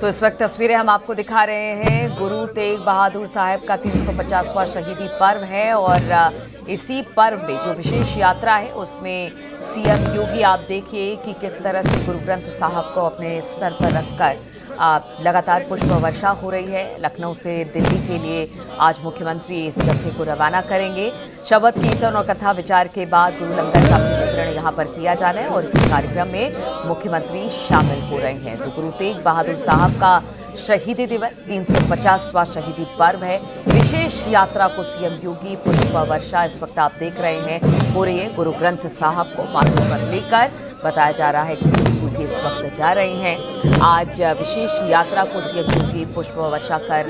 तो इस वक्त तस्वीरें हम आपको दिखा रहे हैं। गुरु तेग बहादुर साहब का 350वां शहीदी पर्व है और इसी पर्व में जो विशेष यात्रा है उसमें सीएम योगी आप देखिए कि किस तरह से गुरु ग्रंथ साहब को अपने सर पर रखकर लगातार पुष्प वर्षा हो रही है। लखनऊ से दिल्ली के लिए आज मुख्यमंत्री इस जत्थे को रवाना करेंगे। शबद कीर्तन और कथा विचार के बाद गुरु लंगर का वितरण यहाँ पर किया जाना है और इस कार्यक्रम में मुख्यमंत्री शामिल हो रहे हैं। तो गुरु तेग बहादुर साहब का शहीदी दिवस 350वां शहीदी पर्व है। विशेष यात्रा को सीएम योगी पुष्प वर्षा इस वक्त आप देख रहे हैं हो रही है। गुरु ग्रंथ साहब को माथे पर लेकर बताया जा रहा है कि सिद्धू भी इस वक्त जा रहे हैं। आज विशेष यात्रा को सीएम योगी पुष्प वर्षा कर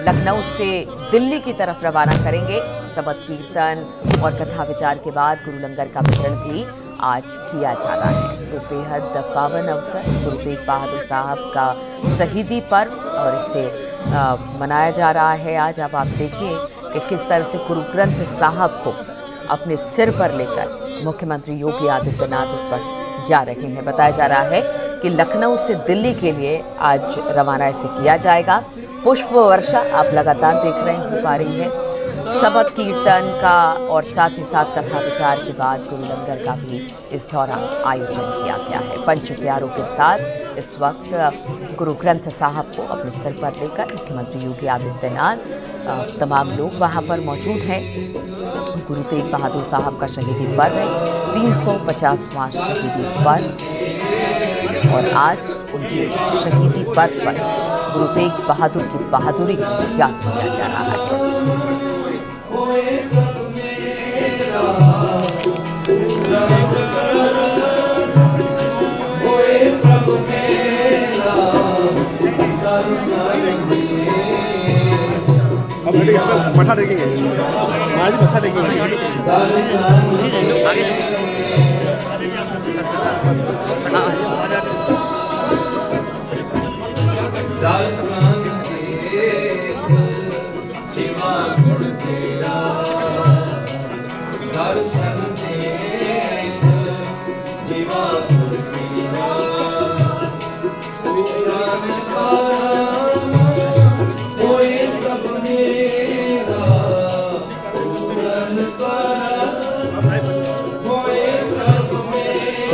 लखनऊ से दिल्ली की तरफ रवाना करेंगे। शबद कीर्तन और कथा विचार के बाद गुरु लंगर का वितरण भी आज किया जाना है। तो बेहद पावन अवसर गुरु तेग बहादुर साहब का शहीदी पर्व और इसे मनाया जा रहा है। आज अब आप देखिए कि किस तरह से गुरु ग्रंथ साहब को अपने सिर पर लेकर मुख्यमंत्री योगी आदित्यनाथ इस वक्त जा रहे हैं। बताया जा रहा है कि लखनऊ से दिल्ली के लिए आज रवाना इसे किया जाएगा। पुष्प वर्षा आप लगातार देख रहे हैं हो पा रही है। शबद कीर्तन का और साथ ही साथ कथा विचार के बाद गुरु लंगर का भी इस दौरान आयोजन किया गया है। पंच प्यारों के साथ इस वक्त गुरु ग्रंथ साहब को अपने सिर पर लेकर मुख्यमंत्री योगी आदित्यनाथ तमाम लोग वहां पर मौजूद हैं। गुरु तेग बहादुर साहब का शहीदी पर्व है 350वां शहीदी पर्व और आज उनके शहीदी पर्व पर गुरु तेग बहादुर की बहादुरी को याद किया जा रहा है। अब मठा देखेंगे आज मठा देखेंगे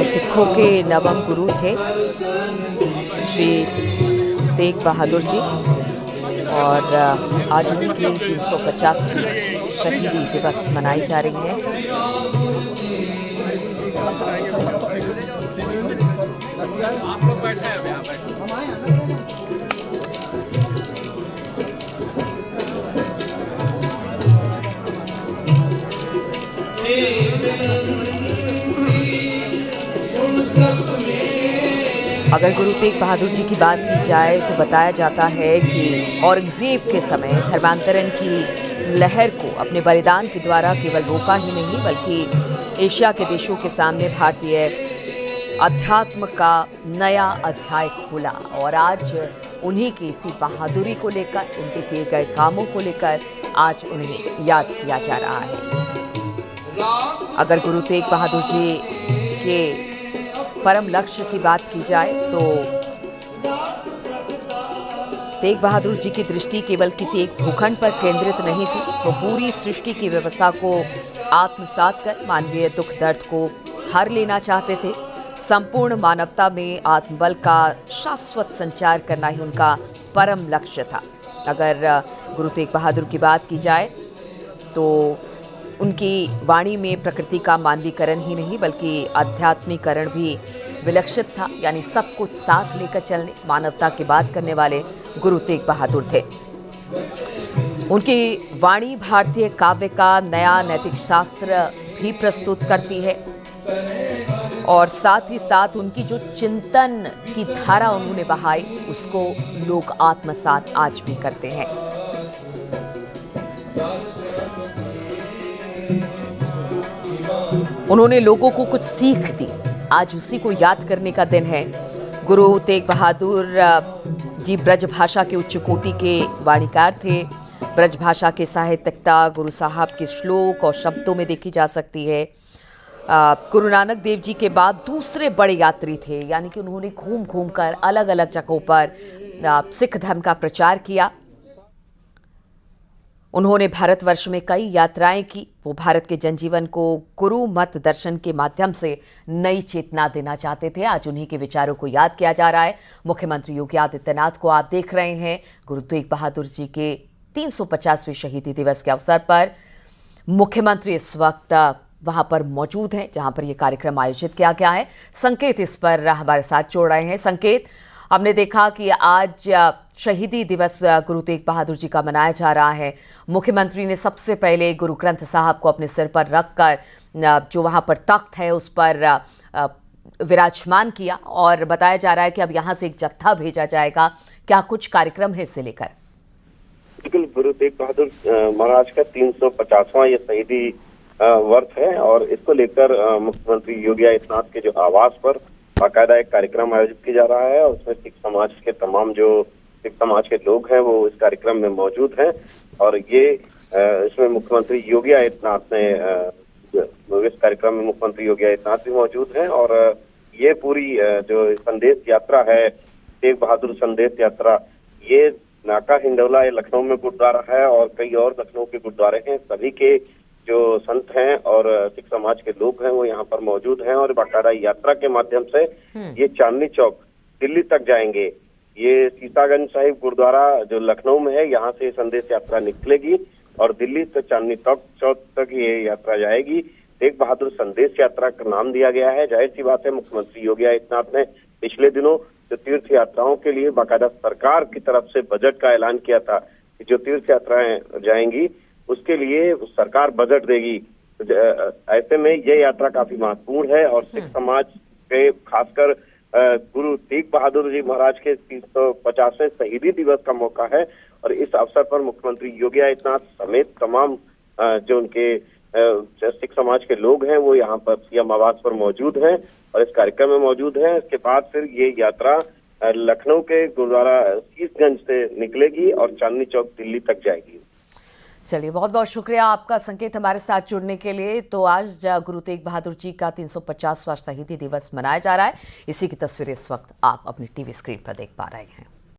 सिखों के नवम गुरु थे श्री तेग बहादुर जी और आज उन्हीं की 350वीं शहीदी दिवस मनाई जा रही है। आप लोग बैठे हैं यहाँ पे। अगर गुरु तेग बहादुर जी की बात की जाए तो बताया जाता है कि औरंगजेब के समय धर्मांतरण की लहर को अपने बलिदान के द्वारा केवल रोका ही नहीं बल्कि एशिया के देशों के सामने भारतीय अध्यात्म का नया अध्याय खोला और आज उन्हीं की इसी बहादुरी को लेकर उनके किए गए कामों को लेकर आज उन्हें याद किया जा रहा है। अगर गुरु तेग बहादुर जी के परम लक्ष्य की बात की जाए तो तेग बहादुर जी की दृष्टि केवल किसी एक भूखंड पर केंद्रित नहीं थी। तो पूरी सृष्टि की व्यवस्था को आत्मसात कर मानवीय दुख दर्द को हर लेना चाहते थे। संपूर्ण मानवता में आत्मबल का शाश्वत संचार करना ही उनका परम लक्ष्य था। अगर गुरु तेग बहादुर की बात की जाए तो उनकी वाणी में प्रकृति का मानवीकरण ही नहीं बल्कि आध्यात्मिकरण भी विलक्षित था। यानी सबको साथ लेकर चलने मानवता की बात करने वाले गुरु तेग बहादुर थे। उनकी वाणी भारतीय काव्य का नया नैतिक शास्त्र भी प्रस्तुत करती है और साथ ही साथ उनकी जो चिंतन की धारा उन्होंने बहाई उसको लोग आत्मसात आज भी करते हैं। उन्होंने लोगों को कुछ सीख दी। आज उसी को याद करने का दिन है। गुरु तेग बहादुर जी ब्रजभाषा के उच्च कोटि के वाणिकार थे। ब्रजभाषा के साहित्यिकता गुरु साहब के श्लोक और शब्दों में देखी जा सकती है। गुरु नानक देव जी के बाद दूसरे बड़े यात्री थे, यानी कि उन्होंने घूम घूम कर अलग अलग जगहों पर सिख धर्म का प्रचार किया। उन्होंने भारतवर्ष में कई यात्राएं की। वो भारत के जनजीवन को गुरु मत दर्शन के माध्यम से नई चेतना देना चाहते थे। आज उन्हीं के विचारों को याद किया जा रहा है। मुख्यमंत्री योगी आदित्यनाथ को आप देख रहे हैं। गुरु तेग बहादुर जी के 350वें शहीदी दिवस के अवसर पर मुख्यमंत्री इस वक्त वहां पर मौजूद हैं जहां पर यह कार्यक्रम आयोजित किया गया है। संकेत इस पर हमारे साथ जोड़ रहे हैं। संकेत, हमने देखा कि आज शहीदी दिवस गुरु तेग बहादुर जी का मनाया जा रहा है। मुख्यमंत्री ने सबसे पहले गुरु ग्रंथ साहब को अपने सिर पर रखकर जो वहां पर तख्त है उस पर विराजमान किया और बताया जा रहा है कि अब यहां से एक जत्था भेजा जाएगा। क्या कुछ कार्यक्रम है इससे लेकर? बिल्कुल, गुरु तेग बहादुर महाराज का 350वां ये शहीदी वर्ष है और इसको लेकर मुख्यमंत्री योगी आदित्यनाथ के जो आवास पर बाकायदा एक कार्यक्रम आयोजित किया जा रहा है और उसमें सिख समाज के तमाम जो सिख समाज के लोग हैं वो इस कार्यक्रम में मौजूद हैं और ये इसमें मुख्यमंत्री योगी आदित्यनाथ ने इस कार्यक्रम में मुख्यमंत्री योगी आदित्यनाथ भी मौजूद हैं और ये पूरी जो संदेश यात्रा है, तेग बहादुर संदेश यात्रा, ये नाका हिंडोला लखनऊ में गुरुद्वारा है और कई और लखनऊ के गुरुद्वारे हैं। सभी के जो संत हैं और सिख समाज के लोग हैं वो यहाँ पर मौजूद हैं और बाकायदा यात्रा के माध्यम से ये चांदनी चौक दिल्ली तक जाएंगे। ये सीतागंज साहिब गुरुद्वारा जो लखनऊ में है, यहाँ से संदेश यात्रा निकलेगी और दिल्ली से चांदनी चौक तक ये यात्रा जाएगी। तेग बहादुर संदेश यात्रा का नाम दिया गया है। जाहिर सी बात है, मुख्यमंत्री योगी आदित्यनाथ ने पिछले दिनों जो तीर्थ यात्राओं के लिए बाकायदा सरकार की तरफ से बजट का ऐलान किया था कि जो तीर्थ यात्राएं जाएंगी उसके लिए सरकार बजट देगी। ऐसे में ये यात्रा काफी महत्वपूर्ण है और सिख समाज के खासकर गुरु तेग बहादुर जी महाराज के 350वें शहीदी दिवस का मौका है और इस अवसर पर मुख्यमंत्री योगी आदित्यनाथ समेत तमाम जो उनके सिख समाज के लोग हैं वो यहाँ पर सीएम आवास पर मौजूद हैं और इस कार्यक्रम में मौजूद हैं। इसके बाद फिर ये यात्रा लखनऊ के गुरुद्वारा शीशगंज से निकलेगी और चांदनी चौक दिल्ली तक जाएगी। चलिए, बहुत बहुत शुक्रिया आपका संकेत हमारे साथ जुड़ने के लिए। तो आज गुरु तेग बहादुर जी का 350वां शहीदी दिवस मनाया जा रहा है। इसी की तस्वीरें इस वक्त आप अपनी टीवी स्क्रीन पर देख पा रहे हैं।